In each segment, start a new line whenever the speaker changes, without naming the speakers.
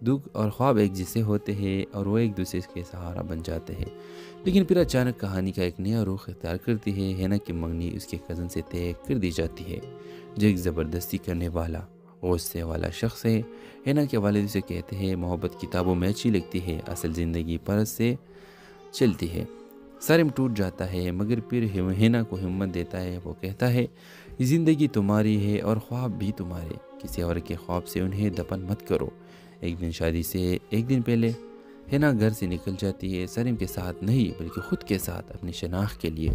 دکھ اور خواب ایک جیسے ہوتے ہیں اور وہ ایک دوسرے کے سہارا بن جاتے ہیں، لیکن پھر اچانک کہانی کا ایک نیا رخ اختیار کرتی ہے۔ ہینا کی منگنی اس کے کزن سے طے کر دی جاتی ہے، جو ایک زبردستی کرنے والا غصے والا شخص ہے۔ ہینا کے والد اسے کہتے ہیں محبت کتابوں میں اچھی لگتی ہے، اصل زندگی پرس سے چلتی ہے۔ سارم ٹوٹ جاتا ہے مگر پھر ہینا کو ہمت دیتا ہے۔ وہ کہتا ہے یہ زندگی تمہاری ہے اور خواب بھی تمہارے، کسی اور کے خواب سے انہیں دفن مت کرو۔ ایک دن شادی سے ایک دن پہلے ہینا گھر سے نکل جاتی ہے، سارم کے ساتھ نہیں بلکہ خود کے ساتھ، اپنی شناخت کے لیے۔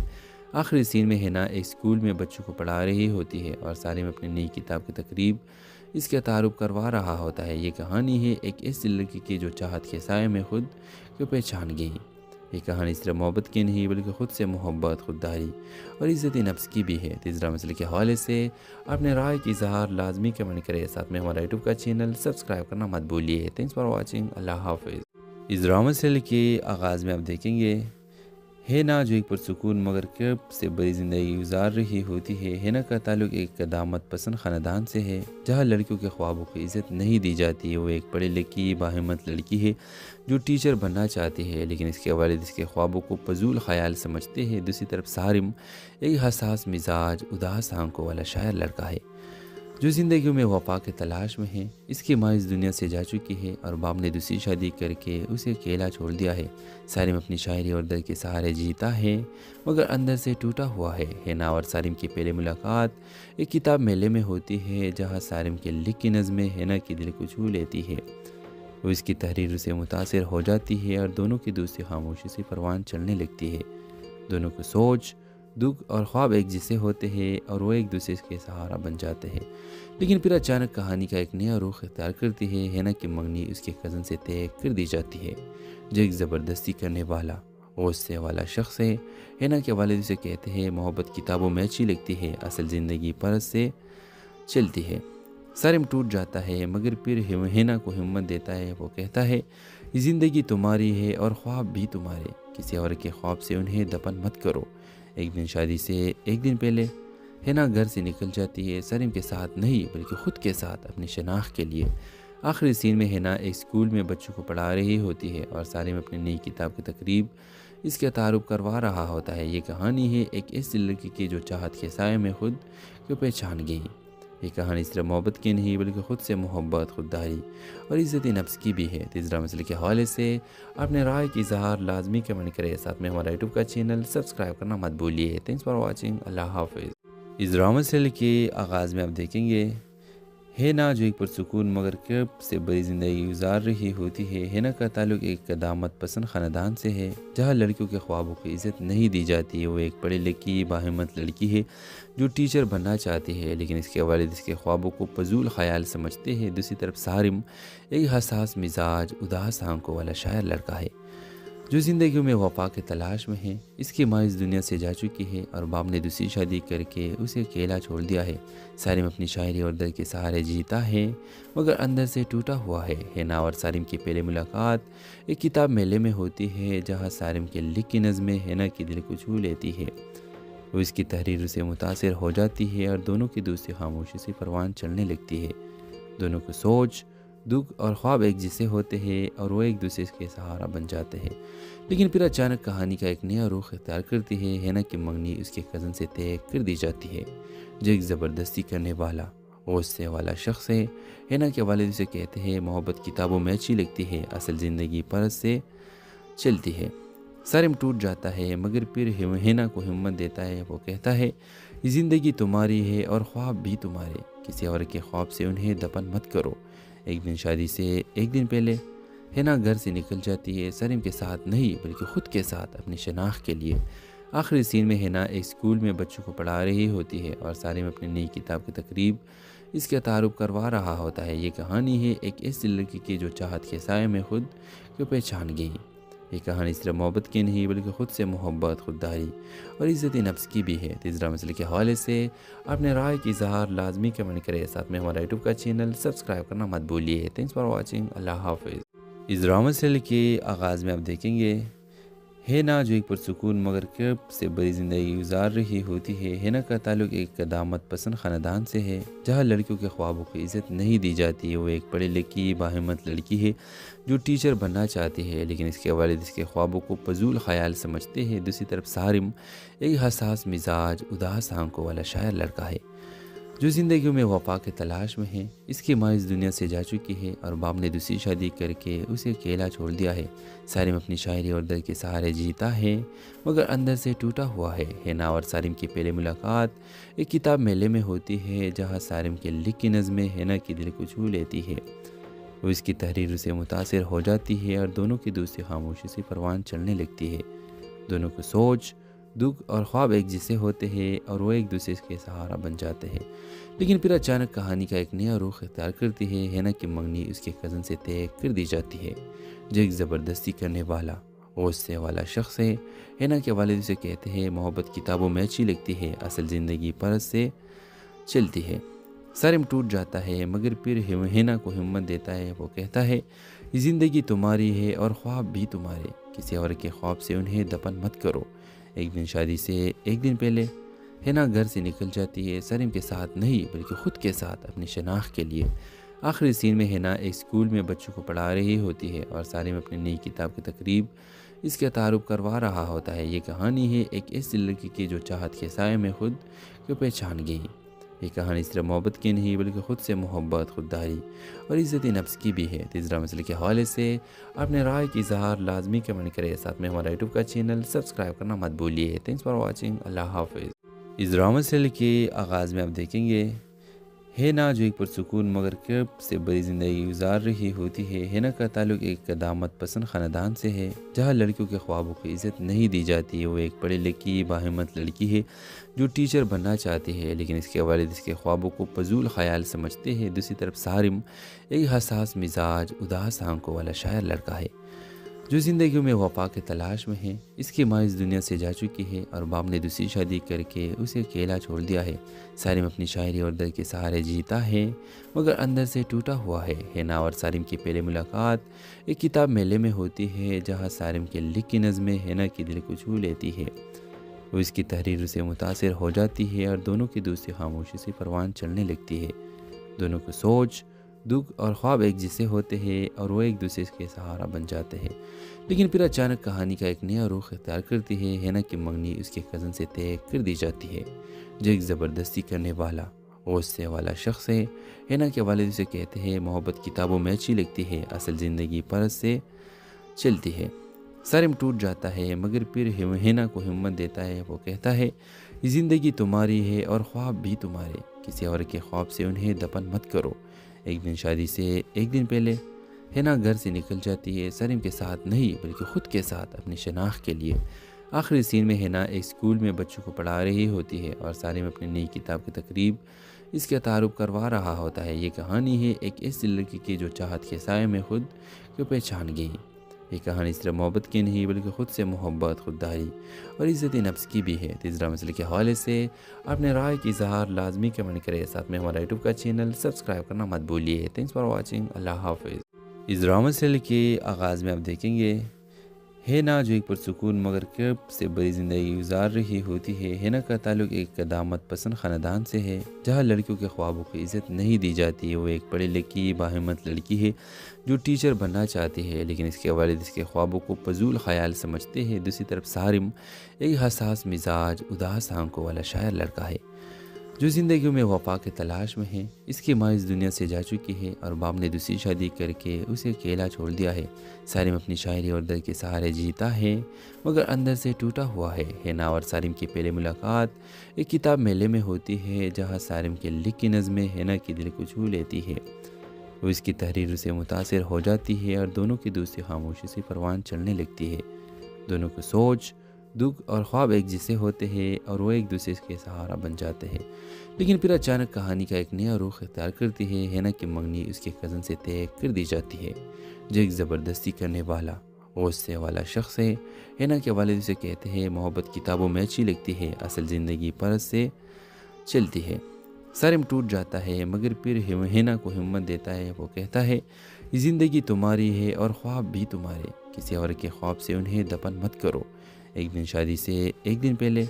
آخری سین میں ہینا ایک اسکول میں بچوں کو پڑھا رہی ہوتی ہے اور سارم اپنی نئی کتاب کی تقریب اس کا تعارف کروا رہا ہوتا ہے۔ یہ کہانی ہے ایک ایسی لڑکی کی جو چاہت کے سائے میں خود کو پہچان گئی۔ یہ کہانی صرف محبت کی نہیں بلکہ خود سے محبت، خودداری اور عزت نفس کی بھی ہے۔ تیسرا مسئلے کے حوالے سے اپنے رائے کی اظہار لازمی کمنٹ کریں، ساتھ میں ہمارا یوٹیوب کا چینل سبسکرائب کرنا مت بھولیے۔ تھینکس فار واچنگ، اللہ حافظ۔ اس ڈرامہ سیریل کے آغاز میں آپ دیکھیں گے ہینا جو ایک پرسکون مگر کرب سے بڑی زندگی گزار رہی ہوتی ہے۔ ہینا کا تعلق ایک قدامت پسند خاندان سے ہے جہاں لڑکیوں کے خوابوں کو عزت نہیں دی جاتی ہے۔ وہ ایک پڑھی لکھی باہمت لڑکی ہے جو ٹیچر بننا چاہتی ہے، لیکن اس کے والد اس کے خوابوں کو فضول خیال سمجھتے ہیں۔ دوسری طرف سارم ایک حساس مزاج، اداس آنکھوں والا شاعر لڑکا ہے جو زندگی میں وفا کے تلاش میں ہے۔ اس کی ماں اس دنیا سے جا چکی ہے اور باپ نے دوسری شادی کر کے اسے اکیلا چھوڑ دیا ہے۔ سارم اپنی شاعری اور درد کے سہارے جیتا ہے مگر اندر سے ٹوٹا ہوا ہے۔ ہینا اور سارم کی پہلی ملاقات ایک کتاب میلے میں ہوتی ہے جہاں سارم کے لکھی نظمیں ہینا کی دل کو چھو لیتی ہے۔ وہ اس کی تحریر سے متاثر ہو جاتی ہے اور دونوں کی دوستی خاموشی سے پروان چلنے لگتی ہے۔ دونوں کو سوچ، دکھ اور خواب ایک جیسے ہوتے ہیں اور وہ ایک دوسرے کے سہارا بن جاتے ہیں، لیکن پھر اچانک کہانی کا ایک نیا رخ اختیار کرتی ہے۔ ہینا کی منگنی اس کے کزن سے طے کر دی جاتی ہے، جو ایک زبردستی کرنے والا غصے والا شخص ہے۔ ہینا کے والد اسے کہتے ہیں محبت کتابوں میں اچھی لگتی ہے، اصل زندگی پرس سے چلتی ہے۔ سارم ٹوٹ جاتا ہے مگر پھر ہینا کو ہمت دیتا ہے۔ وہ کہتا ہے یہ زندگی تمہاری ہے اور خواب بھی تمہارے، کسی اور کے خواب سے انہیں دفن مت کرو۔ ایک دن شادی سے ایک دن پہلے ہینا گھر سے نکل جاتی ہے، سارم کے ساتھ نہیں بلکہ خود کے ساتھ، اپنی شناخت کے لیے۔ آخری سین میں ہینا ایک اسکول میں بچوں کو پڑھا رہی ہوتی ہے اور سارم اپنی نئی کتاب کی تقریب اس کا تعارف کروا رہا ہوتا ہے۔ یہ کہانی ہے ایک ایسی لڑکی کی جو چاہت کے سائے میں خود کو پہچان گئی۔ یہ کہانی صرف محبت کی نہیں بلکہ خود سے محبت، خودداری اور عزت نفس کی بھی ہے۔ تیسرا مسئلے کے حوالے سے اپنے رائے کی اظہار لازمی کمنٹ کریں، ساتھ میں ہمارا یوٹیوب کا چینل سبسکرائب کرنا مت بھولیے۔ تھینکس فار واچنگ، اللہ حافظ۔ اس ڈرامہ سیریل کے آغاز میں آپ دیکھیں گے ہینا جو ایک پرسکون مگر کرب سے بڑی زندگی گزار رہی ہوتی ہے۔ ہینا کا تعلق ایک قدامت پسند خاندان سے ہے جہاں لڑکیوں کے خوابوں کو عزت نہیں دی جاتی ہے۔ وہ ایک پڑھی لکھی باہمت لڑکی ہے جو ٹیچر بننا چاہتی ہے، لیکن اس کے والد اس کے خوابوں کو فضول خیال سمجھتے ہیں۔ دوسری طرف سارم ایک حساس مزاج، اداس آنکھوں والا شاعر لڑکا ہے جو زندگی میں وفا کے تلاش میں ہے۔ اس کی ماں اس دنیا سے جا چکی ہے اور باپ نے دوسری شادی کر کے اسے اکیلا چھوڑ دیا ہے۔ سارم اپنی شاعری اور درد کے سہارے جیتا ہے مگر اندر سے ٹوٹا ہوا ہے۔ ہینا اور سارم کی پہلی ملاقات ایک کتاب میلے میں ہوتی ہے جہاں سارم کے لکھی نظمیں ہینا کی دل کو چھو لیتی ہے۔ وہ اس کی تحریر سے متاثر ہو جاتی ہے اور دونوں کی دوستی خاموشی سے پروان چلنے لگتی ہے۔ دونوں کو سوچ، دکھ اور خواب ایک جیسے ہوتے ہیں اور وہ ایک دوسرے کے سہارا بن جاتے ہیں، لیکن پھر اچانک کہانی کا ایک نیا رخ اختیار کرتی ہے۔ ہینا کی منگنی اس کے کزن سے طے کر دی جاتی ہے، جو ایک زبردستی کرنے والا غصے والا شخص ہے۔ ہینا کے والد اسے کہتے ہیں محبت کتابوں میں اچھی لگتی ہے، اصل زندگی پرس سے چلتی ہے۔ سارم ٹوٹ جاتا ہے مگر پھر ہینا کو ہمت دیتا ہے۔ وہ کہتا ہے یہ زندگی تمہاری ہے اور خواب بھی تمہارے، کسی اور کے خواب سے انہیں دفن مت کرو۔ ایک دن شادی سے ایک دن پہلے ہینا گھر سے نکل جاتی ہے، سارم کے ساتھ نہیں بلکہ خود کے ساتھ، اپنی شناخت کے لیے۔ آخری سین میں ہینا ایک اسکول میں بچوں کو پڑھا رہی ہوتی ہے اور سارم اپنی نئی کتاب کی تقریب اس کا تعارف کروا رہا ہوتا ہے۔ یہ کہانی ہے ایک ایسی لڑکی کی جو چاہت کے سائے میں خود کو پہچان گئی۔ یہ کہانی صرف محبت کی نہیں بلکہ خود سے محبت، خودداری اور عزت نفس کی بھی ہے۔ تیسرا مسئلے کے حوالے سے اپنے رائے کی اظہار لازمی کمنٹ کریں، ساتھ میں ہمارا یوٹیوب کا چینل سبسکرائب کرنا مت بھولیے۔ تھینکس فار واچنگ، اللہ حافظ۔ اس ڈرامہ سیریل کے آغاز میں آپ دیکھیں گے ہے نا جو ایک پرسکون مگر کرب سے بڑی زندگی گزار رہی ہوتی ہے ہینا کا تعلق ایک قدامت پسند خاندان سے ہے جہاں لڑکیوں کے خوابوں کو عزت نہیں دی جاتی ہے۔ وہ ایک پڑھی لکھی باہمت لڑکی ہے جو ٹیچر بننا چاہتی ہے، لیکن اس کے والد اس کے خوابوں کو فضول خیال سمجھتے ہیں۔ دوسری طرف سارم ایک حساس مزاج اداس آنکھوں والا شاعر لڑکا ہے جو زندگیوں میں وفا کے تلاش میں ہے۔ اس کی ماں اس دنیا سے جا چکی ہے اور باپ نے دوسری شادی کر کے اسے اکیلا چھوڑ دیا ہے۔ سارم اپنی شاعری اور درد کے سہارے جیتا ہے مگر اندر سے ٹوٹا ہوا ہے۔ ہینا اور سارم کی پہلی ملاقات ایک کتاب میلے میں ہوتی ہے جہاں سارم کے لکھی نظمیں ہینا کی دل کو چھو لیتی ہے۔ وہ اس کی تحریر سے متاثر ہو جاتی ہے اور دونوں کی دوستی خاموشی سے پروان چلنے لگتی ہے۔ دونوں کو سوچ دکھ اور خواب ایک جیسے ہوتے ہیں اور وہ ایک دوسرے کے سہارا بن جاتے ہیں، لیکن پھر اچانک کہانی کا ایک نیا رخ اختیار کرتی ہے۔ ہینا کی منگنی اس کے کزن سے طے کر دی جاتی ہے جو ایک زبردستی کرنے والا غصے والا شخص ہے۔ ہینا کے والد اسے کہتے ہیں محبت کتابوں میں اچھی لگتی ہے، اصل زندگی پرس سے چلتی ہے۔ سارم ٹوٹ جاتا ہے مگر پھر ہینا کو ہمت دیتا ہے۔ وہ کہتا ہے یہ زندگی تمہاری ہے اور خواب بھی تمہارے، کسی اور کے خواب سے انہیں دفن مت کرو۔ ایک دن شادی سے ایک دن پہلے ہینا گھر سے نکل جاتی ہے، سارم کے ساتھ نہیں بلکہ خود کے ساتھ اپنی شناخت کے لیے۔ آخری سین میں ہینا ایک اسکول میں بچوں کو پڑھا رہی ہوتی ہے اور سارم اپنی نئی کتاب کی تقریب اس کا تعارف کروا رہا ہوتا ہے۔ یہ کہانی ہے ایک ایسی لڑکی کی جو چاہت کے سائے میں خود کو پہچان گئی۔ یہ کہانی صرف محبت کی نہیں بلکہ خود سے محبت، خودداری اور عزت نفس کی بھی ہے۔ تیسرا مسئلے کے حوالے سے اپنے رائے کی اظہار لازمی کمنٹ کریں، ساتھ میں ہمارا یوٹیوب کا چینل سبسکرائب کرنا مت بھولیے۔ تھینکس فار واچنگ، اللہ حافظ۔ اس ڈرامہ سیریل کے آغاز میں آپ دیکھیں گے ہینا جو ایک پرسکون مگر کرب سے بڑی زندگی گزار رہی ہوتی ہے۔ ہینا کا تعلق ایک قدامت پسند خاندان سے ہے جہاں لڑکیوں کے خوابوں کو عزت نہیں دی جاتی ہے۔ وہ ایک پڑھی لکھی باہمت لڑکی ہے جو ٹیچر بننا چاہتی ہے، لیکن اس کے والد اس کے خوابوں کو فضول خیال سمجھتے ہیں۔ دوسری طرف سارم ایک حساس مزاج اداس آنکھوں والا شاعر لڑکا ہے جو زندگیوں میں وفا کے تلاش میں ہے۔ اس کی ماں اس دنیا سے جا چکی ہے اور باپ نے دوسری شادی کر کے اسے اکیلا چھوڑ دیا ہے۔ سارم اپنی شاعری اور درد کے سہارے جیتا ہے مگر اندر سے ٹوٹا ہوا ہے۔ ہینا اور سارم کی پہلی ملاقات ایک کتاب میلے میں ہوتی ہے جہاں سارم کے لکھی نظمیں ہینا کی دل کو چھو لیتی ہے۔ وہ اس کی تحریر سے متاثر ہو جاتی ہے اور دونوں کی دوستی خاموشی سے پروان چلنے لگتی ہے۔ دونوں کو سوچ دکھ اور خواب ایک جیسے ہوتے ہیں اور وہ ایک دوسرے کے سہارا بن جاتے ہیں، لیکن پھر اچانک کہانی کا ایک نیا رخ اختیار کرتی ہے۔ ہینا کی منگنی اس کے کزن سے طے کر دی جاتی ہے جو ایک زبردستی کرنے والا غصے والا شخص ہے۔ ہینا کے والد اسے کہتے ہیں محبت کتابوں میں اچھی لگتی ہے، اصل زندگی پرس سے چلتی ہے۔ سارم ٹوٹ جاتا ہے مگر پھر ہینا کو ہمت دیتا ہے۔ وہ کہتا ہے یہ زندگی تمہاری ہے اور خواب بھی تمہارے، کسی اور کے خواب سے انہیں دفن مت کرو۔ ایک دن شادی سے ایک دن پہلے ہینا گھر سے نکل جاتی ہے، سارم کے ساتھ نہیں بلکہ خود کے ساتھ اپنی شناخت کے لیے۔ آخری سین میں ہینا ایک اسکول میں بچوں کو پڑھا رہی ہوتی ہے اور سارم اپنی نئی کتاب کی تقریب اس کا تعارف کروا رہا ہوتا ہے۔ یہ کہانی ہے ایک ایسی لڑکی کی جو چاہت کے سائے میں خود کو پہچان گئی۔ یہ کہانی صرف محبت کی نہیں بلکہ خود سے محبت، خودداری اور عزت نفس کی بھی ہے۔ تیسرا مسئلے کے حوالے سے اپنے رائے کی اظہار لازمی کمنٹ کریں، ساتھ میں ہمارا یوٹیوب کا چینل سبسکرائب کرنا مت بھولیے۔ تھینکس فار واچنگ، اللہ حافظ۔ اس ڈرامہ سیریل کے آغاز میں آپ دیکھیں گے ہینا جو ایک پرسکون مگر کرب سے بڑی زندگی گزار رہی ہوتی ہے۔ ہینا کا تعلق ایک قدامت پسند خاندان سے ہے جہاں لڑکیوں کے خوابوں کو عزت نہیں دی جاتی ہے۔ وہ ایک پڑھی لکھی باہمت لڑکی ہے جو ٹیچر بننا چاہتی ہے، لیکن اس کے والد اس کے خوابوں کو فضول خیال سمجھتے ہیں۔ دوسری طرف سارم ایک حساس مزاج اداس آنکھوں والا شاعر لڑکا ہے جو زندگیوں میں وفا کے تلاش میں ہے۔ اس کی ماں اس دنیا سے جا چکی ہے اور باپ نے دوسری شادی کر کے اسے اکیلا چھوڑ دیا ہے۔ سارم اپنی شاعری اور درد کے سہارے جیتا ہے مگر اندر سے ٹوٹا ہوا ہے۔ ہینا اور سارم کی پہلی ملاقات ایک کتاب میلے میں ہوتی ہے جہاں سارم کے لکھی نظمیں ہینا کی دل کو چھو لیتی ہے۔ وہ اس کی تحریر سے متاثر ہو جاتی ہے اور دونوں کی دوستی خاموشی سے پروان چلنے لگتی ہے۔ دونوں کو سوچ دکھ اور خواب ایک جیسے ہوتے ہیں اور وہ ایک دوسرے کے سہارا بن جاتے ہیں، لیکن پھر اچانک کہانی کا ایک نیا رخ اختیار کرتی ہے۔ ہینا کی منگنی اس کے کزن سے طے کر دی جاتی ہے جو ایک زبردستی کرنے والا غصے والا شخص ہے۔ ہینا کے والد اسے کہتے ہیں محبت کتابوں میں اچھی لگتی ہے، اصل زندگی پرس سے چلتی ہے۔ سارم ٹوٹ جاتا ہے مگر پھر ہینا کو ہمت دیتا ہے۔ وہ کہتا ہے یہ زندگی تمہاری ہے اور خواب بھی تمہارے، کسی اور کے خواب سے انہیں دفن مت کرو۔ ایک دن شادی سے ایک دن پہلے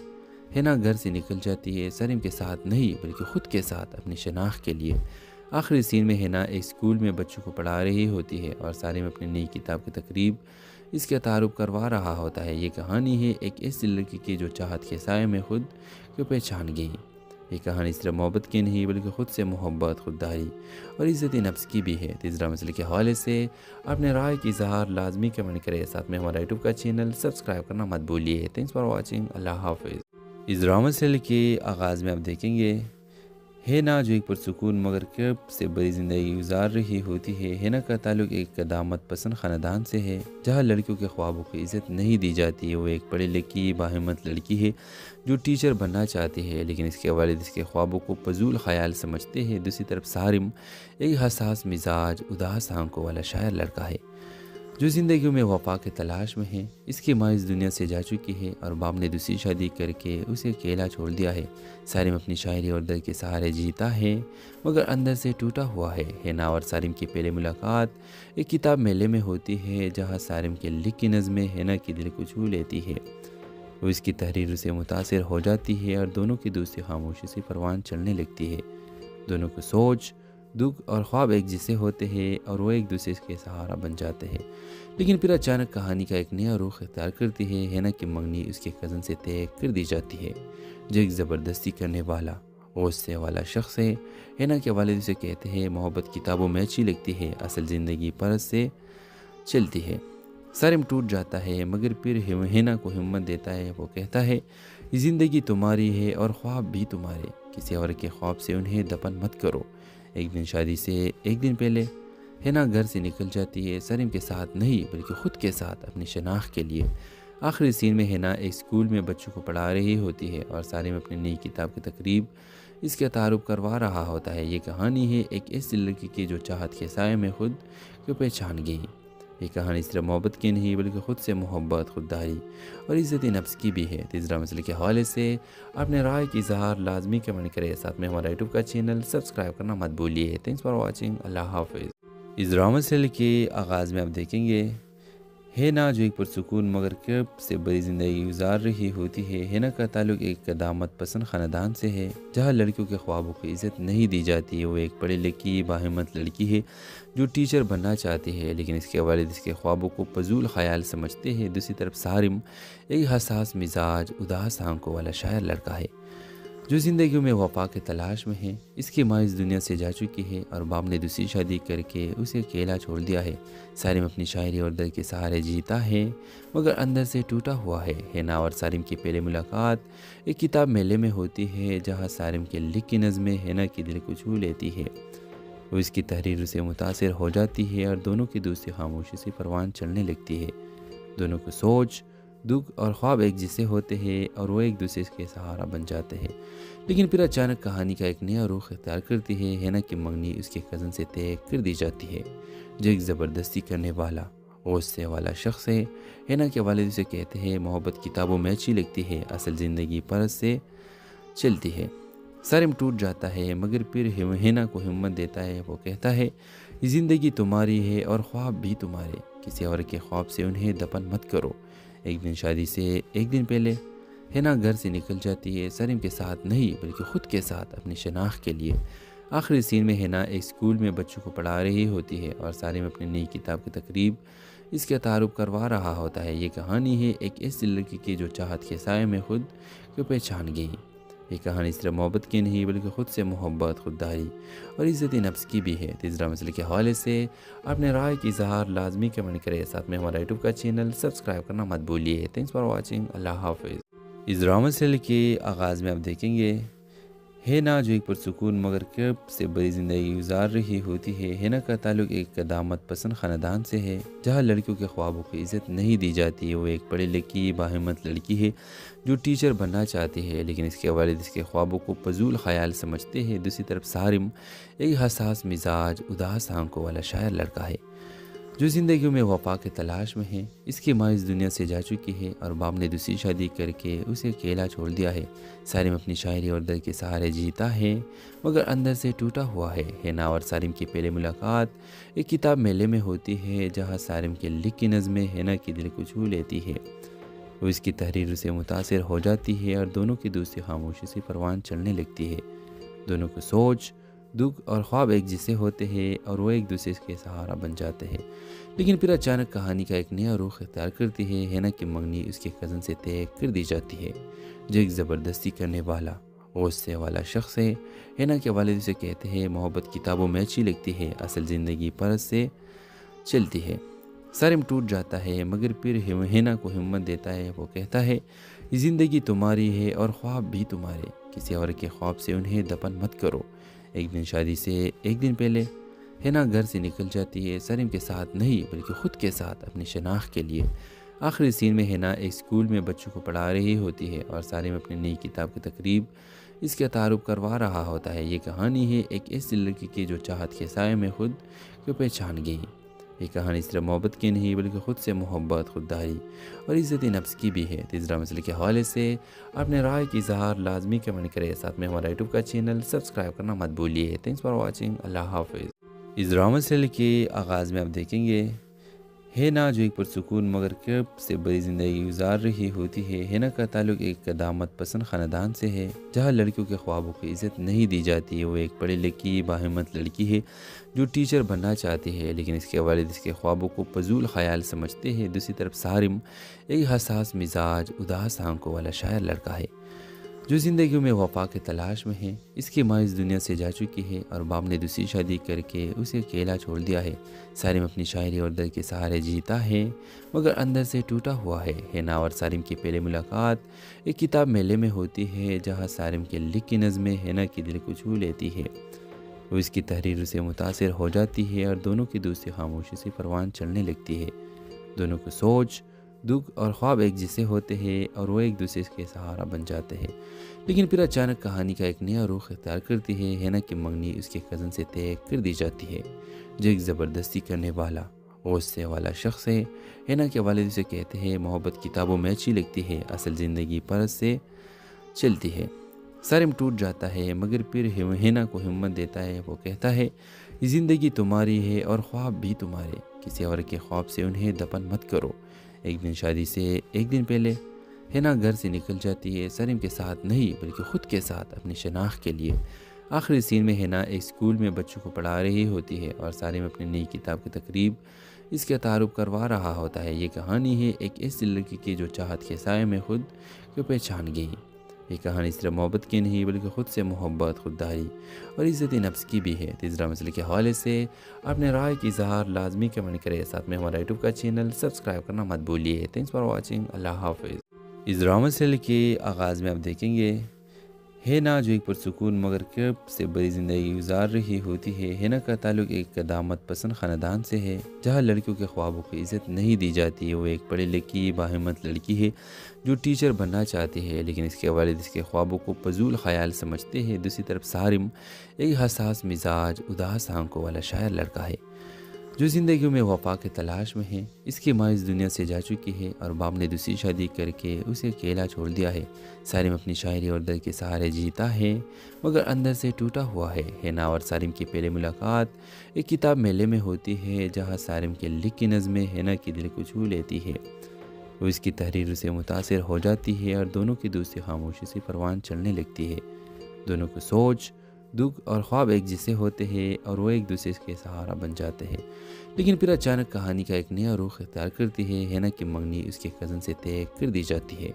ہینا گھر سے نکل جاتی ہے، سارم کے ساتھ نہیں بلکہ خود کے ساتھ اپنی شناخت کے لیے۔ آخری سین میں ہینا ایک اسکول میں بچوں کو پڑھا رہی ہوتی ہے اور سارم اپنی نئی کتاب کی تقریب اس کا تعارف کروا رہا ہوتا ہے۔ یہ کہانی ہے ایک ایسی لڑکی کی جو چاہت کے سائے میں خود کو پہچان گئی۔ یہ کہانی صرف محبت کی نہیں بلکہ خود سے محبت، خودداری اور عزت نفس کی بھی ہے۔ تیسرا مسئلے کے حوالے سے اپنے رائے کی اظہار لازمی کمنٹ کریں، ساتھ میں ہمارا یوٹیوب کا چینل سبسکرائب کرنا مت بھولیے۔ تھینکس فار واچنگ، اللہ حافظ۔ اس ڈرامہ سیریل کے آغاز میں آپ دیکھیں گے ہینا جو ایک پرسکون مگر کرب سے بڑی زندگی گزار رہی ہوتی ہے۔ ہینا کا تعلق ایک قدامت پسند خاندان سے ہے جہاں لڑکیوں کے خوابوں کو عزت نہیں دی جاتی ہے۔ وہ ایک پڑھی لکھی باہمت لڑکی ہے جو ٹیچر بننا چاہتی ہے، لیکن اس کے والد اس کے خوابوں کو فضول خیال سمجھتے ہیں۔ دوسری طرف سارم ایک حساس مزاج، اداس آنکھوں والا شاعر لڑکا ہے جو زندگیوں میں وفا کے تلاش میں ہے۔ اس کی ماں اس دنیا سے جا چکی ہے اور باپ نے دوسری شادی کر کے اسے اکیلا چھوڑ دیا ہے۔ سارم اپنی شاعری اور درد کے سہارے جیتا ہے مگر اندر سے ٹوٹا ہوا ہے۔ ہینا اور سارم کی پہلی ملاقات ایک کتاب میلے میں ہوتی ہے جہاں سارم کے لکھی نظمیں ہینا کی دل کو چھو لیتی ہے۔ وہ اس کی تحریر سے متاثر ہو جاتی ہے اور دونوں کی دوستی خاموشی سے پروان چلنے لگتی ہے۔ دونوں کو سوچ، دکھ اور خواب ایک جیسے ہوتے ہیں اور وہ ایک دوسرے کے سہارا بن جاتے ہیں، لیکن پھر اچانک کہانی کا ایک نیا رخ اختیار کرتی ہے۔ ہینا کی منگنی اس کے کزن سے طے کر دی جاتی ہے جو ایک زبردستی کرنے والا، غصے والا شخص ہے۔ ہینا کے والد اسے کہتے ہیں محبت کتابوں میں اچھی لگتی ہے، اصل زندگی پرس سے چلتی ہے۔ سارم ٹوٹ جاتا ہے مگر پھر ہینا کو ہمت دیتا ہے۔ وہ کہتا ہے یہ زندگی تمہاری ہے اور خواب بھی تمہارے، کسی اور کے خواب سے انہیں دفن مت کرو۔ ایک دن شادی سے ایک دن پہلے ہینا گھر سے نکل جاتی ہے، سارم کے ساتھ نہیں بلکہ خود کے ساتھ اپنی شناخت کے لیے۔ آخری سین میں ہینا ایک اسکول میں بچوں کو پڑھا رہی ہوتی ہے اور سارم اپنی نئی کتاب کی تقریب اس کا تعارف کروا رہا ہوتا ہے۔ یہ کہانی ہے ایک ایسی لڑکی کی جو چاہت کے سائے میں خود کو پہچان گئی۔ یہ کہانی صرف محبت کی نہیں بلکہ خود سے محبت، خودداری اور عزت نفس کی بھی ہے۔ تیسرا مسئلے کے حوالے سے اپنے رائے کی اظہار لازمی کمنٹ کریں، ساتھ میں ہمارا یوٹیوب کا چینل سبسکرائب کرنا مت بھولیے۔ تھینکس فار واچنگ، اللہ حافظ۔ اس ڈرامہ سیریل کے آغاز میں آپ دیکھیں گے ہینا جو ایک پرسکون مگر کرب سے بڑی زندگی گزار رہی ہوتی ہے۔ ہینا کا تعلق ایک قدامت پسند خاندان سے ہے جہاں لڑکیوں کے خوابوں کو عزت نہیں دی جاتی ہے۔ وہ ایک پڑھی لکھی باہمت لڑکی ہے جو ٹیچر بننا چاہتی ہے، لیکن اس کے والد اس کے خوابوں کو فضول خیال سمجھتے ہیں۔ دوسری طرف سارم ایک حساس مزاج، اداس آنکھوں والا شاعر لڑکا ہے جو زندگیوں میں وفا کے تلاش میں ہے۔ اس کی ماں اس دنیا سے جا چکی ہے اور باپ نے دوسری شادی کر کے اسے اکیلا چھوڑ دیا ہے۔ سارم اپنی شاعری اور درد کے سہارے جیتا ہے مگر اندر سے ٹوٹا ہوا ہے۔ ہینا اور سارم کی پہلی ملاقات ایک کتاب میلے میں ہوتی ہے جہاں سارم کے لکھی نظمیں ہینا کی دل کو چھو لیتی ہے۔ وہ اس کی تحریر سے متاثر ہو جاتی ہے اور دونوں کی دوستی خاموشی سے پروان چلنے لگتی ہے۔ دونوں کو سوچ، دکھ اور خواب ایک جیسے ہوتے ہیں اور وہ ایک دوسرے کے سہارا بن جاتے ہیں، لیکن پھر اچانک کہانی کا ایک نیا رخ اختیار کرتی ہے۔ ہینا کی منگنی اس کے کزن سے طے کر دی جاتی ہے جو ایک زبردستی کرنے والا، غصے والا شخص ہے۔ ہینا کے والد اسے کہتے ہیں محبت کتابوں میں اچھی لگتی ہے، اصل زندگی پرس سے چلتی ہے۔ سارم ٹوٹ جاتا ہے مگر پھر ہینا کو ہمت دیتا ہے۔ وہ کہتا ہے یہ زندگی تمہاری ہے اور خواب بھی تمہارے، کسی اور کے خواب سے انہیں دفن مت کرو۔ ایک دن شادی سے ایک دن پہلے ہینا گھر سے نکل جاتی ہے، سارم کے ساتھ نہیں بلکہ خود کے ساتھ اپنی شناخت کے لیے۔ آخری سین میں ہینا ایک اسکول میں بچوں کو پڑھا رہی ہوتی ہے اور سارم اپنی نئی کتاب کی تقریب اس کا تعارف کروا رہا ہوتا ہے۔ یہ کہانی ہے ایک ایسی لڑکی کی جو چاہت کے سائے میں خود کو پہچان گئی۔ یہ کہانی صرف محبت کی نہیں بلکہ خود سے محبت، خودداری اور عزت نفس کی بھی ہے۔ تیسرا مسئلے کے حوالے سے اپنے رائے کی اظہار لازمی کمنٹ کریں، ساتھ میں ہمارا یوٹیوب کا چینل سبسکرائب کرنا مت بھولیے۔ تھینکس فار واچنگ، اللہ حافظ۔ اس ڈرامہ سیریل کے آغاز میں آپ دیکھیں گے ہینا جو ایک پرسکون مگر کرب سے بڑی زندگی گزار رہی ہوتی ہے۔ ہینا کا تعلق ایک قدامت پسند خاندان سے ہے جہاں لڑکیوں کے خوابوں کو عزت نہیں دی جاتی ہے۔ وہ ایک پڑھی لکھی باہمت لڑکی ہے جو ٹیچر بننا چاہتی ہے، لیکن اس کے والد اس کے خوابوں کو فضول خیال سمجھتے ہیں۔ دوسری طرف سارم ایک حساس مزاج، اداس آنکھوں والا شاعر لڑکا ہے جو زندگیوں میں وفا کے تلاش میں ہیں۔ اس کی ماں اس دنیا سے جا چکی ہے اور باپ نے دوسری شادی کر کے اسے اکیلا چھوڑ دیا ہے۔ سالم اپنی شاعری اور درد کے سہارے جیتا ہے مگر اندر سے ٹوٹا ہوا ہے۔ ہینا اور سالم کی پہلی ملاقات ایک کتاب میلے میں ہوتی ہے جہاں سالم کے لکھی نظمیں ہینا کے دل کو چھو لیتی ہے۔ وہ اس کی تحریر سے متاثر ہو جاتی ہے اور دونوں کی دوستی خاموشی سے پروان چلنے لگتی ہے۔ دونوں کو سوچ، دکھ اور خواب ایک جیسے ہوتے ہیں اور وہ ایک دوسرے کے سہارا بن جاتے ہیں۔ لیکن پھر اچانک کہانی کا ایک نیا رخ اختیار کرتی ہے۔ ہینا کی منگنی اس کے کزن سے طے کر دی جاتی ہے جو ایک زبردستی کرنے والا غصے والا شخص ہے۔ ہینا کے والد اسے کہتے ہیں محبت کتابوں میں اچھی لگتی ہے، اصل زندگی پرس سے چلتی ہے۔ سالم ٹوٹ جاتا ہے مگر پھر ہینا کو ہمت دیتا ہے۔ وہ کہتا ہے یہ زندگی تمہاری ہے اور خواب بھی تمہارے، کسی اور کے خواب سے انہیں دفن مت کرو۔ ایک دن شادی سے ایک دن پہلے ہینا گھر سے نکل جاتی ہے، سالم کے ساتھ نہیں بلکہ خود کے ساتھ اپنی شناخت کے لیے۔ آخری سین میں ہینا ایک اسکول میں بچوں کو پڑھا رہی ہوتی ہے اور سالم اپنی نئی کتاب کی تقریب اس کا تعارف کروا رہا ہوتا ہے۔ یہ کہانی ہے ایک ایسی لڑکی کی جو چاہت کے سائے میں خود کو پہچان گئی۔ یہ کہانی صرف محبت کی نہیں بلکہ خود سے محبت، خودداری اور عزت نفس کی بھی ہے۔ تیسرا مسئلے کے حوالے سے اپنے رائے کی اظہار لازمی کمنٹ کریں، ساتھ میں ہمارا یوٹیوب کا چینل سبسکرائب کرنا مت بھولیے۔ تھینکس فار واچنگ، اللہ حافظ۔ اس ڈرامہ سیریل کے آغاز میں آپ دیکھیں گے ہینا جو ایک پرسکون مگر کرب سے بڑی زندگی گزار رہی ہوتی ہے۔ ہینا کا تعلق ایک قدامت پسند خاندان سے ہے جہاں لڑکیوں کے خوابوں کو عزت نہیں دی جاتی۔ وہ ایک پڑھی لکھی باہمت لڑکی ہے جو ٹیچر بننا چاہتی ہے لیکن اس کے والد اس کے خوابوں کو فضول خیال سمجھتے ہیں۔ دوسری طرف سالم ایک حساس مزاج، اداس آنکھوں والا شاعر لڑکا ہے جو زندگیوں میں وفا کے تلاش میں ہے۔ اس کی ماں اس دنیا سے جا چکی ہے اور باپ نے دوسری شادی کر کے اسے اکیلا چھوڑ دیا ہے۔ سالم اپنی شاعری اور درد کے سہارے جیتا ہے مگر اندر سے ٹوٹا ہوا ہے۔ ہینا اور سالم کی پہلی ملاقات ایک کتاب میلے میں ہوتی ہے جہاں سالم کے لکھی نظمیں ہینا کے دل کو چھو لیتی ہے۔ وہ اس کی تحریر سے متاثر ہو جاتی ہے اور دونوں کی دوستی خاموشی سے پروان چلنے لگتی ہے۔ دونوں کو سوچ، دکھ اور خواب ایک جیسے ہوتے ہیں اور وہ ایک دوسرے کے سہارا بن جاتے ہیں۔ لیکن پھر اچانک کہانی کا ایک نیا رخ اختیار کرتی ہے۔ ہینا کی منگنی اس کے کزن سے طے کر دی جاتی ہے جو ایک زبردستی کرنے والا غصے والا شخص ہے۔ ہینا کے والد اسے کہتے ہیں محبت کتابوں میں اچھی لگتی ہے، اصل زندگی پرس سے چلتی ہے۔ سالم ٹوٹ جاتا ہے مگر پھر ہینا کو ہمت دیتا ہے۔ وہ کہتا ہے یہ زندگی تمہاری ہے اور خواب بھی تمہارے، کسی اور کے خواب سے انہیں دفن مت کرو۔ ایک دن شادی سے ایک دن پہلے ہینا گھر سے نکل جاتی ہے، سالم کے ساتھ نہیں بلکہ خود کے ساتھ اپنی شناخت کے لیے۔ آخری سین میں ہینا ایک اسکول میں بچوں کو پڑھا رہی ہوتی ہے اور سالم اپنی نئی کتاب کی تقریب اس کا تعارف کروا رہا ہوتا ہے۔ یہ کہانی ہے ایک ایسی لڑکی کی جو چاہت کے سائے میں خود کو پہچان گئی۔ یہ کہانی صرف محبت کی نہیں بلکہ خود سے محبت، خودداری اور عزت نفس کی بھی ہے۔ تیسرا مسئلے کے حوالے سے اپنے رائے کی اظہار لازمی کمنٹ کریں، ساتھ میں ہمارا یوٹیوب کا چینل سبسکرائب کرنا مت بھولیے۔ تھینکس فار واچنگ، اللہ حافظ۔ اس ڈرامہ سیریل کے آغاز میں آپ دیکھیں گے ہینا جو ایک پرسکون مگر کرب سے بڑی زندگی گزار رہی ہوتی ہے۔ ہینا کا تعلق ایک قدامت پسند خاندان سے ہے جہاں لڑکیوں کے خوابوں کو عزت نہیں دی جاتی۔ وہ ایک پڑھی لکھی باہمت لڑکی ہے جو ٹیچر بننا چاہتی ہے لیکن اس کے والد اس کے خوابوں کو فضول خیال سمجھتے ہیں۔ دوسری طرف سالم ایک حساس مزاج، اداس آنکھوں والا شاعر لڑکا ہے جو زندگیوں میں وفا کے تلاش میں ہے۔ اس کی ماں اس دنیا سے جا چکی ہے اور باپ نے دوسری شادی کر کے اسے اکیلا چھوڑ دیا ہے۔ سالم اپنی شاعری اور درد کے سہارے جیتا ہے مگر اندر سے ٹوٹا ہوا ہے۔ ہینا اور سالم کی پہلی ملاقات ایک کتاب میلے میں ہوتی ہے جہاں سالم کے لکھی نظمیں ہینا کے دل کو چھو لیتی ہے۔ وہ اس کی تحریر سے متاثر ہو جاتی ہے اور دونوں کی دوستی خاموشی سے پروان چلنے لگتی ہے۔ دونوں کو سوچ، دکھ اور خواب ایک جیسے ہوتے ہیں اور وہ ایک دوسرے کے سہارا بن جاتے ہیں۔ لیکن پھر اچانک کہانی کا ایک نیا رخ اختیار کرتی ہے۔ ہینا کی منگنی اس کے کزن سے طے کر دی جاتی ہے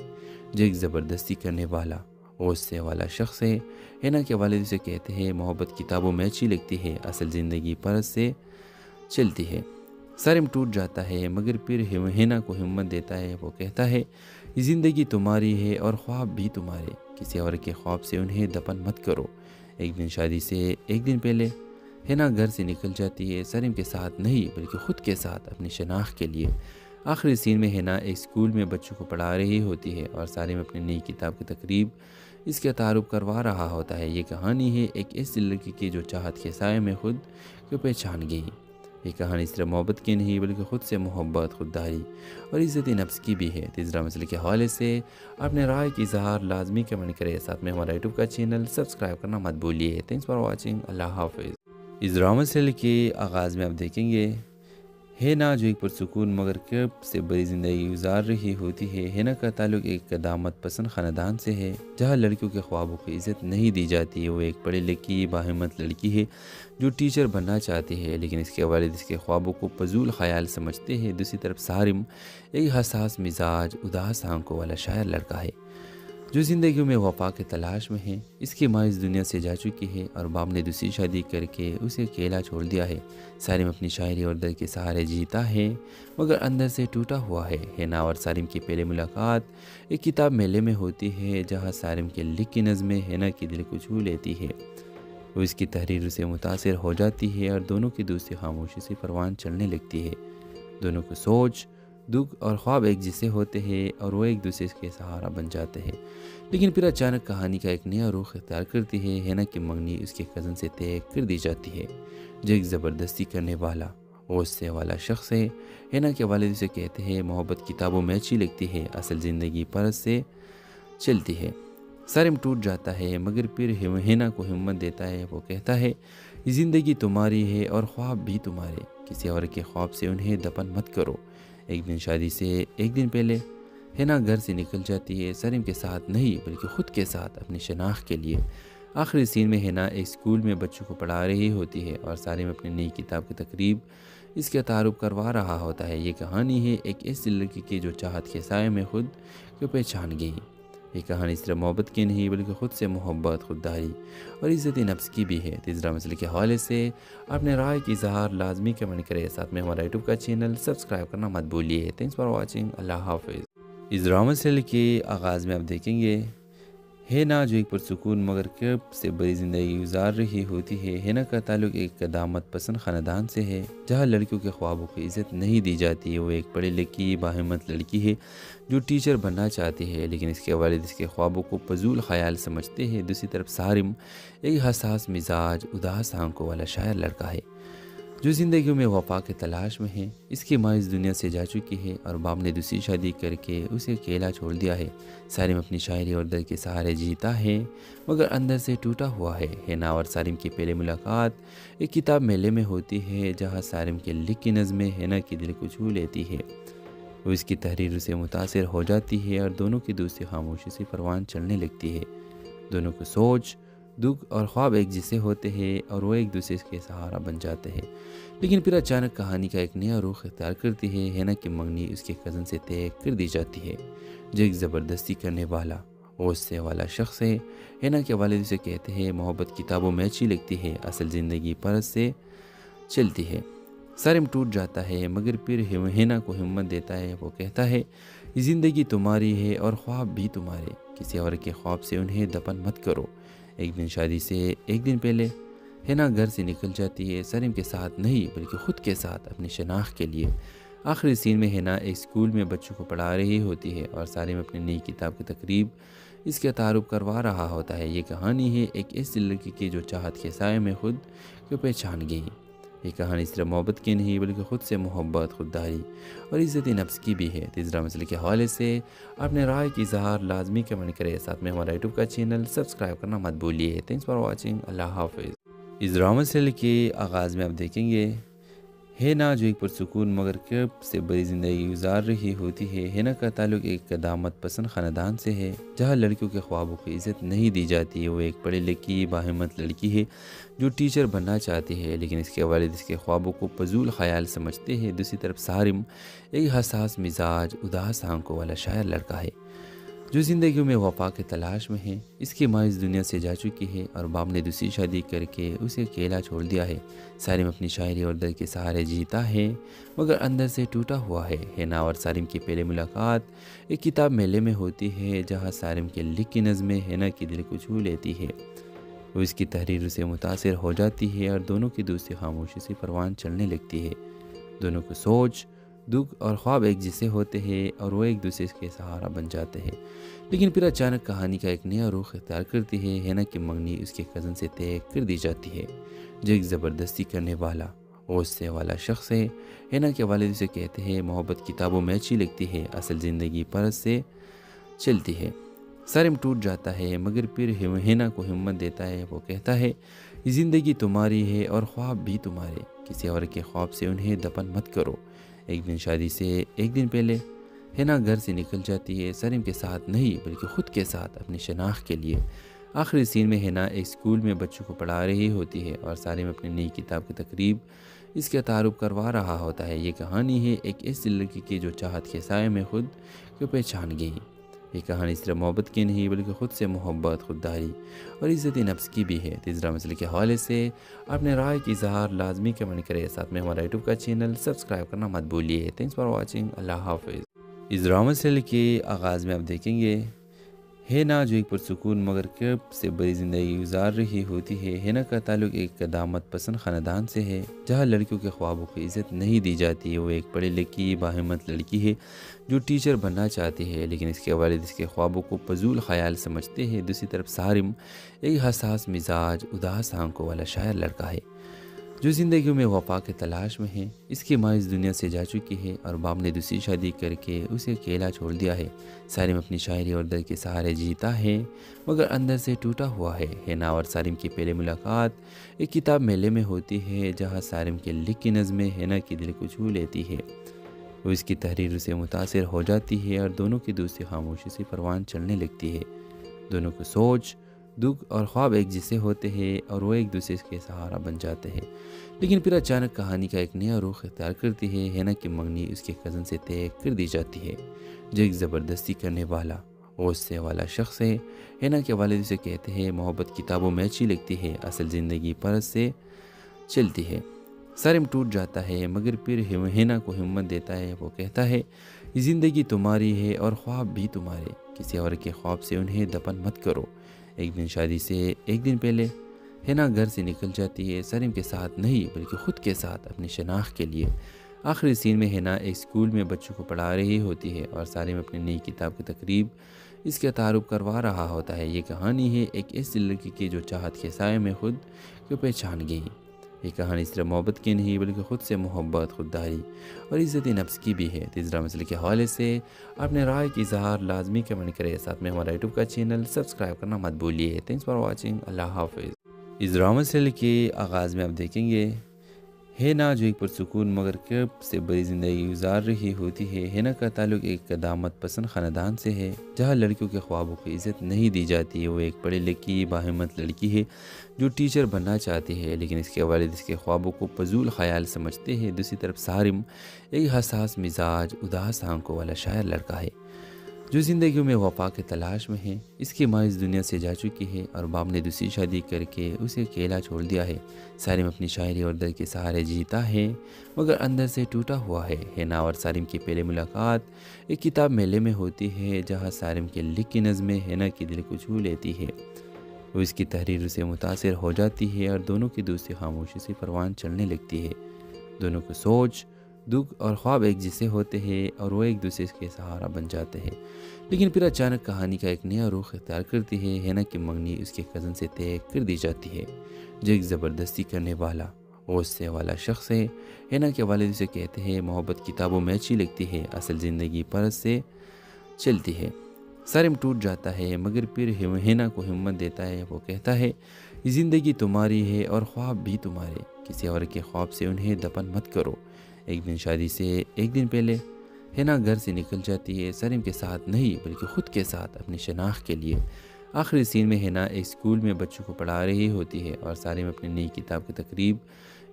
جو ایک زبردستی کرنے والا غصے والا شخص ہے۔ ہینا کے والد اسے کہتے ہیں محبت کتابوں میں اچھی لگتی ہے، اصل زندگی پرس سے چلتی ہے۔ سالم ٹوٹ جاتا ہے مگر پھر ہینا کو ہمت دیتا ہے۔ وہ کہتا ہے یہ زندگی تمہاری ہے اور خواب بھی تمہارے، کسی اور کے خواب سے انہیں دفن مت کرو۔ ایک دن شادی سے ایک دن پہلے ہینا گھر سے نکل جاتی ہے، سالم کے ساتھ نہیں بلکہ خود کے ساتھ اپنی شناخت کے لیے۔ آخری سین میں ہینا ایک اسکول میں بچوں کو پڑھا رہی ہوتی ہے اور سالم اپنی نئی کتاب کی تقریب اس کا تعارف کروا رہا ہوتا ہے۔ یہ کہانی ہے ایک ایسی لڑکی کی جو چاہت کے سائے میں خود کو پہچان گئی۔ یہ کہانی صرف محبت کی نہیں بلکہ خود سے محبت، خودداری اور عزت نفس کی بھی ہے۔ تیسرا مسئلے کے حوالے سے اپنے رائے کی اظہار لازمی کمنٹ کریں، ساتھ میں ہمارا یوٹیوب کا چینل سبسکرائب کرنا مت بھولیے۔ تھینکس فار واچنگ، اللہ حافظ۔ اس ڈرامہ سیریل کے آغاز میں آپ دیکھیں گے ہینا جو ایک پرسکون مگر کرب سے بڑی زندگی گزار رہی ہوتی ہے۔ ہینا کا تعلق ایک قدامت پسند خاندان سے ہے جہاں لڑکیوں کے خوابوں کی عزت نہیں دی جاتی۔ وہ ایک پڑھی لکھی باہمت لڑکی ہے جو ٹیچر بننا چاہتی ہے، لیکن اس کے والد اس کے خوابوں کو فضول خیال سمجھتے ہیں۔ دوسری طرف سارم ایک حساس مزاج، اداس آنکھوں والا شاعر لڑکا ہے جو زندگی میں وفا کے تلاش میں ہے۔ اس کی ماں اس دنیا سے جا چکی ہے اور باپ نے دوسری شادی کر کے اسے اکیلا چھوڑ دیا ہے۔ سارم اپنی شاعری اور درد کے سہارے جیتا ہے مگر اندر سے ٹوٹا ہوا ہے۔ ہینا اور سارم کی پہلی ملاقات ایک کتاب میلے میں ہوتی ہے جہاں سارم کے لکھی نظمیں ہینا کے دل کو چھو لیتی ہے۔ وہ اس کی تحریر سے متاثر ہو جاتی ہے اور دونوں کی دوستی خاموشی سے پروان چلنے لگتی ہے۔ دونوں کو سوچ، دکھ اور خواب ایک جیسے ہوتے ہیں اور وہ ایک دوسرے کے سہارا بن جاتے ہیں، لیکن پھر اچانک کہانی کا ایک نیا رخ اختیار کرتی ہے۔ ہینا کی منگنی اس کے کزن سے طے کر دی جاتی ہے جو ایک زبردستی کرنے والا، غصے والا شخص ہے۔ ہینا کے والد اسے کہتے ہیں محبت کتابوں میں اچھی لگتی ہے، اصل زندگی پرس سے چلتی ہے۔ سارم ٹوٹ جاتا ہے مگر پھر ہینا کو ہمت دیتا ہے۔ وہ کہتا ہے یہ زندگی تمہاری ہے اور خواب بھی تمہارے، کسی اور کے خواب سے انہیں دفن مت کرو۔ ایک دن شادی سے ایک دن پہلے ہینا گھر سے نکل جاتی ہے، سارم کے ساتھ نہیں بلکہ خود کے ساتھ اپنی شناخت کے لیے۔ آخری سین میں ہینا ایک اسکول میں بچوں کو پڑھا رہی ہوتی ہے اور سارم اپنی نئی کتاب کی تقریب اس کا تعارف کروا رہا ہوتا ہے۔ یہ کہانی ہے ایک ایسی لڑکی کی جو چاہت کے سائے میں خود کو پہچان گئی۔ یہ کہانی صرف محبت کی نہیں بلکہ خود سے محبت، خودداری اور عزت نفس کی بھی ہے۔ تیسرا مسئلے کے حوالے سے اپنے رائے کی اظہار لازمی کمنٹ کریں، ساتھ میں ہمارا یوٹیوب کا چینل سبسکرائب کرنا مت بھولیے۔ تھینکس فار واچنگ، اللہ حافظ۔ اس ڈرامہ سیریل کے آغاز میں آپ دیکھیں گے ہینا جو ایک پرسکون مگر کرب سے بڑی زندگی گزار رہی ہوتی ہے۔ ہینا کا تعلق ایک قدامت پسند خاندان سے ہے جہاں لڑکیوں کے خوابوں کی عزت نہیں دی جاتی۔ وہ ایک پڑھی لکھی باہمت لڑکی ہے جو ٹیچر بننا چاہتی ہے، لیکن اس کے والد اس کے خوابوں کو فضول خیال سمجھتے ہیں۔ دوسری طرف سارم ایک حساس مزاج، اداس آنکھوں والا شاعر لڑکا ہے جو زندگی میں وفا کے تلاش میں ہے۔ اس کی ماں اس دنیا سے جا چکی ہے اور باپ نے دوسری شادی کر کے اسے اکیلا چھوڑ دیا ہے۔ سارم اپنی شاعری اور درد کے سہارے جیتا ہے مگر اندر سے ٹوٹا ہوا ہے۔ ہینا اور سارم کی پہلی ملاقات ایک کتاب میلے میں ہوتی ہے جہاں سارم کے لکھی نظمیں ہینا کے دل کو چھو لیتی ہے۔ وہ اس کی تحریر سے متاثر ہو جاتی ہے اور دونوں کی دوستی خاموشی سے پروان چلنے لگتی ہے۔ دونوں کو سوچ، دکھ اور خواب ایک جیسے ہوتے ہیں اور وہ ایک دوسرے کے سہارا بن جاتے ہیں، لیکن پھر اچانک کہانی کا ایک نیا رخ اختیار کرتی ہے۔ ہینا کی منگنی اس کے کزن سے طے کر دی جاتی ہے جو ایک زبردستی کرنے والا، غصے والا شخص ہے۔ ہینا کے والد اسے کہتے ہیں محبت کتابوں میں اچھی لگتی ہے، اصل زندگی پرس سے چلتی ہے۔ سارم ٹوٹ جاتا ہے مگر پھر ہینا کو ہمت دیتا ہے۔ وہ کہتا ہے یہ زندگی تمہاری ہے اور خواب بھی تمہارے، کسی اور کے خواب سے انہیں دفن مت کرو۔ ایک دن شادی سے ایک دن پہلے ہینا گھر سے نکل جاتی ہے، سارم کے ساتھ نہیں بلکہ خود کے ساتھ اپنی شناخت کے لیے۔ آخری سین میں ہینا ایک اسکول میں بچوں کو پڑھا رہی ہوتی ہے اور سارم اپنی نئی کتاب کی تقریب اس کا تعارف کروا رہا ہوتا ہے۔ یہ کہانی ہے ایک ایسی لڑکی کی جو چاہت کے سائے میں خود کو پہچان گئی۔ یہ کہانی صرف محبت کی نہیں بلکہ خود سے محبت، خودداری اور عزت نفس کی بھی ہے۔ تیسرا مسئلے کے حوالے سے اپنے رائے کی اظہار لازمی کمنٹ کریں، ساتھ میں ہمارا یوٹیوب کا چینل سبسکرائب کرنا مت بھولیے۔ تھینکس فار واچنگ، اللہ حافظ۔ اس ڈرامہ سیریل کے آغاز میں آپ دیکھیں گے ہینا جو ایک پرسکون مگر کرب سے بڑی زندگی گزار رہی ہوتی ہے۔ ہینا کا تعلق ایک قدامت پسند خاندان سے ہے جہاں لڑکیوں کے خوابوں کی عزت نہیں دی جاتی۔ وہ ایک پڑھی لکھی باہمت لڑکی ہے جو ٹیچر بننا چاہتی ہے، لیکن اس کے والد اس کے خوابوں کو فضول خیال سمجھتے ہیں۔ دوسری طرف سارم ایک حساس مزاج، اداس آنکھوں والا شاعر لڑکا ہے جو زندگی میں وفا کے تلاش میں ہے۔ اس کی ماں اس دنیا سے جا چکی ہے اور باپ نے دوسری شادی کر کے اسے اکیلا چھوڑ دیا ہے۔ سارم اپنی شاعری اور درد کے سہارے جیتا ہے مگر اندر سے ٹوٹا ہوا ہے۔ ہینا اور سارم کی پہلی ملاقات ایک کتاب میلے میں ہوتی ہے جہاں سارم کے لکھی نظمیں ہینا کے دل کو چھو لیتی ہے۔ وہ اس کی تحریر سے متاثر ہو جاتی ہے اور دونوں کی دوستی خاموشی سے پروان چلنے لگتی ہے۔ دونوں کو سوچ، دکھ اور خواب ایک جیسے ہوتے ہیں اور وہ ایک دوسرے کے سہارا بن جاتے ہیں، لیکن پھر اچانک کہانی کا ایک نیا رخ اختیار کرتی ہے۔ ہینا کی منگنی اس کے کزن سے طے کر دی جاتی ہے جو ایک زبردستی کرنے والا، غصے والا شخص ہے ہینا کے والد اسے کہتے ہیں محبت کتابوں میں اچھی لگتی ہے، اصل زندگی پرس سے چلتی ہے۔ سارم ٹوٹ جاتا ہے مگر پھر ہینا کو ہمت دیتا ہے، وہ کہتا ہے یہ زندگی تمہاری ہے اور خواب بھی تمہارے، کسی اور کے خواب سے انہیں دفن مت کرو۔ ایک دن شادی سے ایک دن پہلے ہینا گھر سے نکل جاتی ہے، سارم کے ساتھ نہیں بلکہ خود کے ساتھ اپنی شناخت کے لیے۔ آخری سین میں ہینا ایک اسکول میں بچوں کو پڑھا رہی ہوتی ہے اور سارم اپنی نئی کتاب کی تقریب اس کا تعارف کروا رہا ہوتا ہے۔ یہ کہانی ہے ایک ایسی لڑکی کی جو چاہت کے سائے میں خود کو پہچان گئی۔ یہ کہانی صرف محبت کی نہیں بلکہ خود سے محبت، خودداری اور عزت نفس کی بھی ہے۔ تیسرا مسئلے کے حوالے سے اپنے رائے کی اظہار لازمی کمنٹ کریں، ساتھ میں ہمارا یوٹیوب کا چینل سبسکرائب کرنا مت بھولیے۔ تھینکس فار واچنگ، اللہ حافظ۔ اس ڈرامہ سیریل کے آغاز میں آپ دیکھیں گے ہینا جو ایک پرسکون مگر کرب سے بڑی زندگی گزار رہی ہوتی ہے۔ ہینا کا تعلق ایک قدامت پسند خاندان سے ہے جہاں لڑکیوں کے خوابوں کی عزت نہیں دی جاتی۔ وہ ایک پڑھی لکھی باہمت لڑکی ہے جو ٹیچر بننا چاہتی ہے، لیکن اس کے والد اس کے خوابوں کو فضول خیال سمجھتے ہیں۔ دوسری طرف سارم ایک حساس مزاج، اداس آنکھوں والا شاعر لڑکا ہے جو زندگیوں میں وفا کے تلاش میں ہے۔ اس کی ماں اس دنیا سے جا چکی ہے اور باپ نے دوسری شادی کر کے اسے اکیلا چھوڑ دیا ہے۔ سارم اپنی شاعری اور درد کے سہارے جیتا ہے مگر اندر سے ٹوٹا ہوا ہے۔ ہینا اور سارم کی پہلی ملاقات ایک کتاب میلے میں ہوتی ہے جہاں سارم کے لکھی نظمیں ہینا کی دل کو چھو لیتی ہے۔ وہ اس کی تحریر سے متاثر ہو جاتی ہے اور دونوں کی دوستی خاموشی سے پروان چڑھنے لگتی ہے۔ دونوں کو سوچ، دکھ اور خواب ایک جیسے ہوتے ہیں اور وہ ایک دوسرے کے سہارا بن جاتے ہیں، لیکن پھر اچانک کہانی کا ایک نیا رخ اختیار کرتی ہے۔ ہینا کی منگنی اس کے کزن سے طے کر دی جاتی ہے جو ایک زبردستی کرنے والا، غصے والا شخص ہے۔ ہینا کے والد اسے کہتے ہیں محبت کتابوں میں اچھی لگتی ہے، اصل زندگی پرس سے چلتی ہے۔ سارم ٹوٹ جاتا ہے مگر پھر ہینا کو ہمت دیتا ہے، وہ کہتا ہے یہ زندگی تمہاری ہے اور خواب بھی تمہارے، کسی اور کے خواب سے انہیں دفن مت کرو۔ ایک دن شادی سے ایک دن پہلے ہینا گھر سے نکل جاتی ہے، سارم کے ساتھ نہیں بلکہ خود کے ساتھ اپنی شناخت کے لیے۔ آخری سین میں ہینا ایک اسکول میں بچوں کو پڑھا رہی ہوتی ہے اور سارم اپنی نئی کتاب کی تقریب اس کا تعارف کروا رہا ہوتا ہے۔ یہ کہانی ہے ایک ایسی لڑکی کی جو چاہت کے سائے میں خود کو پہچان گئی۔ یہ کہانی صرف محبت کی نہیں بلکہ خود سے محبت، خودداری اور عزت نفس کی بھی ہے۔ تیسرا مسئلے کے حوالے سے اپنے رائے کی اظہار لازمی کمنٹ کریں، ساتھ میں ہمارا یوٹیوب کا چینل سبسکرائب کرنا مت بھولیے۔ تھینکس فار واچنگ، اللہ حافظ۔ اس ڈرامہ سیریل کے آغاز میں آپ دیکھیں گے ہینا جو ایک پرسکون مگر کرب سے بڑی زندگی گزار رہی ہوتی ہے۔ ہینا کا تعلق ایک قدامت پسند خاندان سے ہے جہاں لڑکیوں کے خوابوں کی عزت نہیں دی جاتی۔ وہ ایک پڑھی لکھی باہمت لڑکی ہے جو ٹیچر بننا چاہتی ہے، لیکن اس کے والد اس کے خوابوں کو فضول خیال سمجھتے ہیں۔ دوسری طرف سارم ایک حساس مزاج، اداس آنکھوں والا شاعر لڑکا ہے جو زندگیوں میں وفا کے تلاش میں ہے۔ اس کی ماں اس دنیا سے جا چکی ہے اور باپ نے دوسری شادی کر کے اسے اکیلا چھوڑ دیا ہے۔ سارم اپنی شاعری اور درد کے سہارے جیتا ہے مگر اندر سے ٹوٹا ہوا ہے۔ ہینا اور سارم کی پہلی ملاقات ایک کتاب میلے میں ہوتی ہے جہاں سارم کے لکھی نظمیں ہینا کی دل کو چھو لیتی ہے۔ وہ اس کی تحریر سے متاثر ہو جاتی ہے اور دونوں کی دوستی خاموشی سے پروان چڑھنے لگتی ہے۔ دونوں کو سوچ، دکھ اور خواب ایک جیسے ہوتے ہیں اور وہ ایک دوسرے کے سہارا بن جاتے ہیں، لیکن پھر اچانک کہانی کا ایک نیا رخ اختیار کرتی ہے۔ ہینا کی منگنی اس کے کزن سے طے کر دی جاتی ہے جو ایک زبردستی کرنے والا، غصے والا شخص ہے۔ ہینا کے والد اسے کہتے ہیں محبت کتابوں میں اچھی لگتی ہے، اصل زندگی پرس سے چلتی ہے۔ سارم ٹوٹ جاتا ہے مگر پھر ہینا کو ہمت دیتا ہے، وہ کہتا ہے یہ زندگی تمہاری ہے اور خواب بھی تمہارے، کسی اور کے خواب سے انہیں دفن مت کرو۔ ایک دن شادی سے ایک دن پہلے ہینا گھر سے نکل جاتی ہے، سارم کے ساتھ نہیں بلکہ خود کے ساتھ اپنی شناخت کے لیے۔ آخری سین میں ہینا ایک اسکول میں بچوں کو پڑھا رہی ہوتی ہے اور سارم اپنی نئی کتاب کی تقریب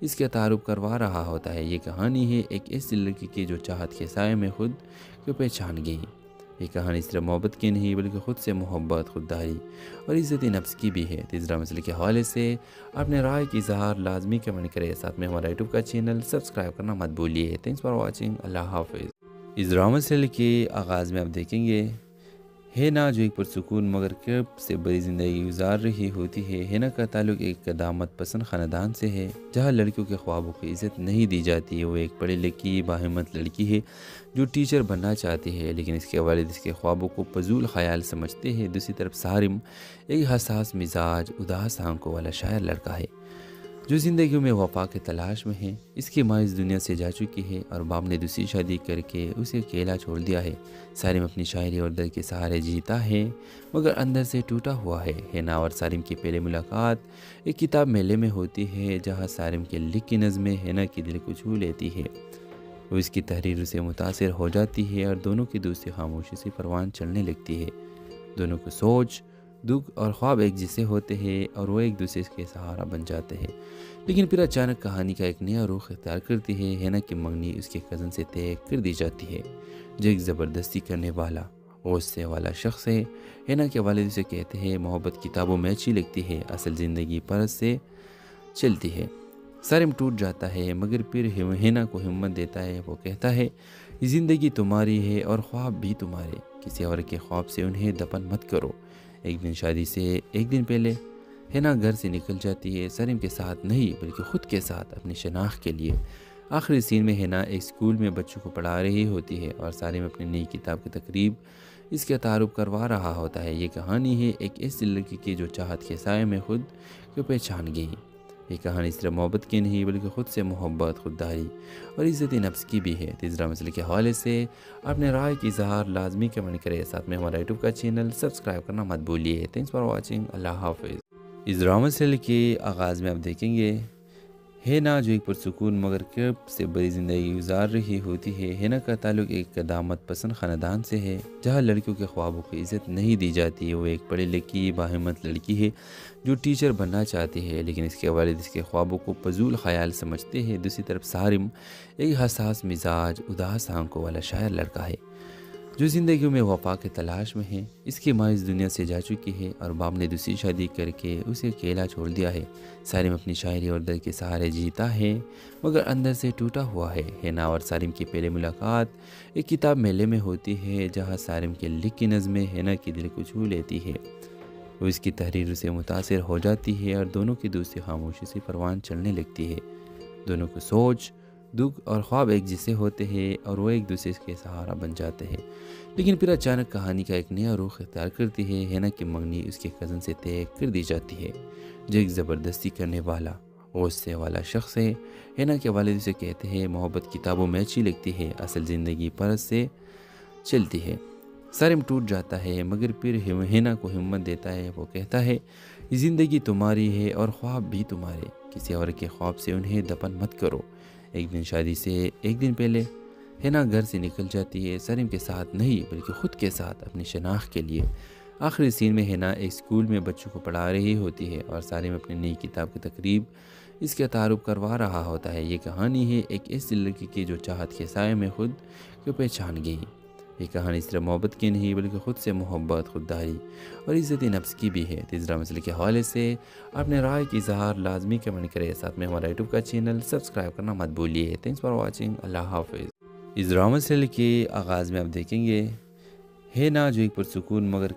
اس کا تعارف کروا رہا ہوتا ہے۔ یہ کہانی ہے ایک ایسی لڑکی کی جو چاہت کے سائے میں خود کو پہچان گئی۔ یہ کہانی صرف محبت کی نہیں بلکہ خود سے محبت، خودداری اور عزت نفس کی بھی ہے۔ تیسرا مسئلے کے حوالے سے اپنے رائے کی اظہار لازمی کمنٹ کریں، ساتھ میں ہمارا یوٹیوب کا چینل سبسکرائب کرنا مت بھولیے۔ تھینکس فار واچنگ، اللہ حافظ۔ اس ڈرامہ سیریل کے آغاز میں آپ دیکھیں گے ہینا جو ایک پرسکون مگر کرب سے بڑی زندگی گزار رہی ہوتی ہے۔ ہینا کا تعلق ایک قدامت پسند خاندان سے ہے جہاں لڑکیوں کے خوابوں کی عزت نہیں دی جاتی۔ وہ ایک پڑھی لکھی باہمت لڑکی ہے جو ٹیچر بننا چاہتی ہے، لیکن اس کے والد اس کے خوابوں کو فضول خیال سمجھتے ہیں۔ دوسری طرف سارم ایک حساس مزاج، اداس آنکھوں والا شاعر لڑکا ہے جو زندگیوں میں وفا کے تلاش میں ہیں۔ اس کی ماں اس دنیا سے جا چکی ہے اور باپ نے دوسری شادی کر کے اسے اکیلا چھوڑ دیا ہے۔ سالم اپنی شاعری اور درد کے سہارے جیتا ہے مگر اندر سے ٹوٹا ہوا ہے۔ ہینا اور سالم کی پہلی ملاقات ایک کتاب میلے میں ہوتی ہے جہاں سالم کے لکھی نظمیں ہینا کے دل کو چھو لیتی ہے۔ وہ اس کی تحریر سے متاثر ہو جاتی ہے اور دونوں کی دوستی خاموشی سے پروان چڑھنے لگتی ہے۔ دونوں کو سوچ، دکھ اور خواب ایک جیسے ہوتے ہیں اور وہ ایک دوسرے کے سہارا بن جاتے ہیں۔ لیکن پھر اچانک کہانی کا ایک نیا رخ اختیار کرتی ہے۔ ہینا کی منگنی اس کے کزن سے طے کر دی جاتی ہے جو ایک زبردستی کرنے والا، غصے والا شخص ہے۔ ہینا کے والد اسے کہتے ہیں محبت کتابوں میں اچھی لگتی ہے، اصل زندگی پرس سے چلتی ہے۔ سالم ٹوٹ جاتا ہے مگر پھر ہینا کو ہمت دیتا ہے۔ وہ کہتا ہے یہ زندگی تمہاری ہے اور خواب بھی تمہارے، کسی اور کے خواب سے انہیں دفن مت کرو۔ ایک دن شادی سے ایک دن پہلے ہینا گھر سے نکل جاتی ہے، سالم کے ساتھ نہیں بلکہ خود کے ساتھ اپنی شناخت کے لیے۔ آخری سین میں ہینا ایک اسکول میں بچوں کو پڑھا رہی ہوتی ہے اور سالم اپنی نئی کتاب کی تقریب اس کا تعارف کروا رہا ہوتا ہے۔ یہ کہانی ہے ایک ایسی لڑکی کی جو چاہت کے سائے میں خود کو پہچان گئی۔ یہ کہانی صرف محبت کی نہیں بلکہ خود سے محبت، خودداری اور عزت نفس کی بھی ہے۔ تیسرا مسئلے کے حوالے سے اپنے رائے کی اظہار لازمی کمنٹ کریں، ساتھ میں ہمارا یوٹیوب کا چینل سبسکرائب کرنا مت بھولیے۔ تھینکس فار واچنگ، اللہ حافظ۔ اس ڈرامہ سیریل کے آغاز میں آپ دیکھیں گے ہینا جو ایک پرسکون مگر کرب سے بڑی زندگی گزار رہی ہوتی ہے۔ ہینا کا تعلق ایک قدامت پسند خاندان سے ہے جہاں لڑکیوں کے خوابوں کی عزت نہیں دی جاتی۔ وہ ایک پڑھی لکھی باہمت لڑکی ہے جو ٹیچر بننا چاہتی ہے لیکن اس کے والد اس کے خوابوں کو فضول خیال سمجھتے ہیں۔ دوسری طرف سالم ایک حساس مزاج، اداس آنکھوں والا شاعر لڑکا ہے جو زندگیوں میں وفا کے تلاش میں ہے۔ اس کی ماں اس دنیا سے جا چکی ہے اور باپ نے دوسری شادی کر کے اسے اکیلا چھوڑ دیا ہے۔ سالم اپنی شاعری اور درد کے سہارے جیتا ہے مگر اندر سے ٹوٹا ہوا ہے۔ ہینا اور سالم کی پہلی ملاقات ایک کتاب میلے میں ہوتی ہے جہاں سالم کے لکھی نظمیں ہینا کے دل کو چھو لیتی ہے۔ وہ اس کی تحریر سے متاثر ہو جاتی ہے اور دونوں کی دوستی خاموشی سے پروان چڑھنے لگتی ہے۔ دونوں کو سوچ، دکھ اور خواب ایک جیسے ہوتے ہیں اور وہ ایک دوسرے کے سہارا بن جاتے ہیں۔ لیکن پھر اچانک کہانی کا ایک نیا رخ اختیار کرتی ہے۔ ہینا کی منگنی اس کے کزن سے طے کر دی جاتی ہے جو ایک زبردستی کرنے والا، غصے والا شخص ہے۔ ہینا کے والد اسے کہتے ہیں محبت کتابوں میں اچھی لگتی ہے، اصل زندگی پرس سے چلتی ہے۔ سالم ٹوٹ جاتا ہے مگر پھر ہینا کو ہمت دیتا ہے۔ وہ کہتا ہے یہ زندگی تمہاری ہے اور خواب بھی تمہارے، کسی اور کے خواب سے انہیں دفن مت کرو۔ ایک دن شادی سے ایک دن پہلے ہینا گھر سے نکل جاتی ہے، سالم کے ساتھ نہیں بلکہ خود کے ساتھ اپنی شناخت کے لیے۔ آخری سین میں ہینا ایک اسکول میں بچوں کو پڑھا رہی ہوتی ہے اور سالم اپنی نئی کتاب کی تقریب اس کا تعارف کروا رہا ہوتا ہے۔ یہ کہانی ہے ایک ایسی لڑکی کی جو چاہت کے سائے میں خود کو پہچان گئی۔ یہ کہانی صرف محبت کی نہیں بلکہ خود سے محبت، خودداری اور عزت نفس کی بھی ہے۔ تیسرا مسئلے کے حوالے سے اپنے رائے کی اظہار لازمی کمنٹ کریں، ساتھ میں ہمارا یوٹیوب کا چینل سبسکرائب کرنا مت بھولیے۔ تھینکس فار واچنگ، اللہ حافظ۔ اس ڈرامہ سیریل کے آغاز میں آپ دیکھیں گے ہینا جو ایک پرسکون مگر